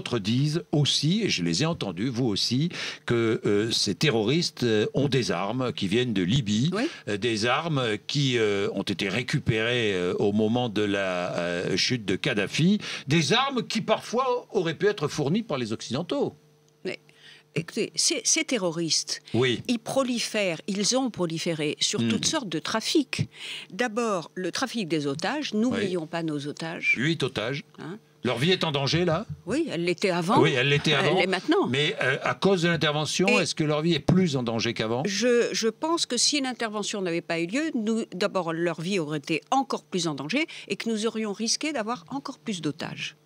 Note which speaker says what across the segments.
Speaker 1: d'autres disent aussi, et je les ai entendus, vous aussi, que ces terroristes ont des armes qui viennent de Libye,
Speaker 2: oui.
Speaker 1: Des armes qui ont été récupérées au moment de la chute de Kadhafi, des armes qui parfois auraient pu être fournies par les Occidentaux.
Speaker 2: Mais, écoutez, ces terroristes,
Speaker 1: Oui.
Speaker 2: ils ont proliféré sur toutes sortes de trafics. D'abord, le trafic des otages. N'oublions pas nos otages.
Speaker 1: 8 otages.
Speaker 2: Hein?
Speaker 1: Leur vie est en danger, là?
Speaker 2: Oui, elle l'était avant.
Speaker 1: Oui, elle l'était avant.
Speaker 2: Elle l'est maintenant.
Speaker 1: Mais à cause de l'intervention, est-ce que leur vie est plus en danger qu'avant?
Speaker 2: Je pense que si l'intervention n'avait pas eu lieu, d'abord, leur vie aurait été encore plus en danger et que nous aurions risqué d'avoir encore plus d'otages.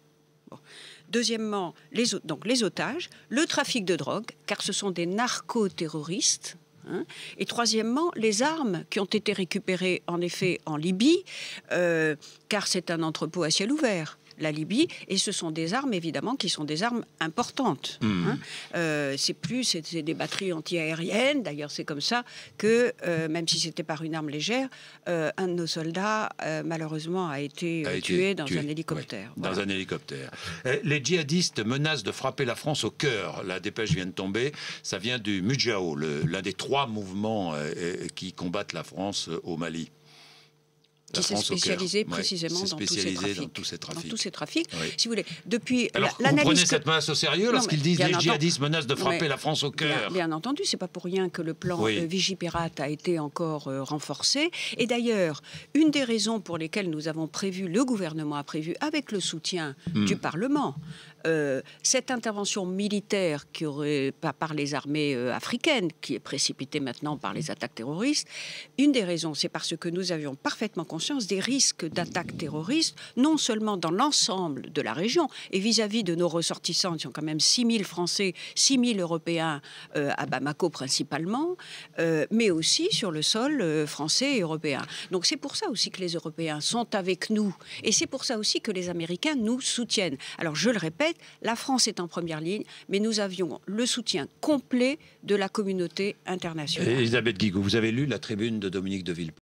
Speaker 2: Bon. Deuxièmement, les otages, le trafic de drogue, car ce sont des narco-terroristes. Hein. Et troisièmement, les armes qui ont été récupérées en effet en Libye, car c'est un entrepôt à ciel ouvert. La Libye, et ce sont des armes évidemment qui sont des armes importantes. Hein. C'est des batteries anti-aériennes. D'ailleurs, c'est comme ça que, même si c'était par une arme légère, un de nos soldats malheureusement a été tué dans un hélicoptère.
Speaker 1: Oui, voilà. Dans un hélicoptère. Les djihadistes menacent de frapper la France au cœur. La dépêche vient de tomber. Ça vient du Mujao, l'un des 3 mouvements qui combattent la France au Mali.
Speaker 2: Qui s'est spécialisé précisément dans tous ces trafics.
Speaker 1: Oui.
Speaker 2: Si vous voulez, depuis
Speaker 1: alors, vous prenez cette menace au sérieux lorsqu'ils disent les djihadistes menacent de frapper la France au cœur?
Speaker 2: Bien entendu, c'est pas pour rien que le plan Vigipirate a été encore renforcé. Et d'ailleurs, une des raisons pour lesquelles le gouvernement a prévu, avec le soutien du Parlement, cette intervention militaire par les armées africaines, qui est précipitée maintenant par les attaques terroristes, une des raisons, c'est parce que nous avions parfaitement conscience des risques d'attaques terroristes, non seulement dans l'ensemble de la région, et vis-à-vis de nos ressortissants, qui sont quand même 6 000 Français, 6 000 Européens à Bamako principalement, mais aussi sur le sol français et européen. Donc c'est pour ça aussi que les Européens sont avec nous, et c'est pour ça aussi que les Américains nous soutiennent. Alors je le répète, la France est en première ligne, mais nous avions le soutien complet de la communauté internationale.
Speaker 1: Elisabeth Guigou, vous avez lu la tribune de Dominique de Villepin?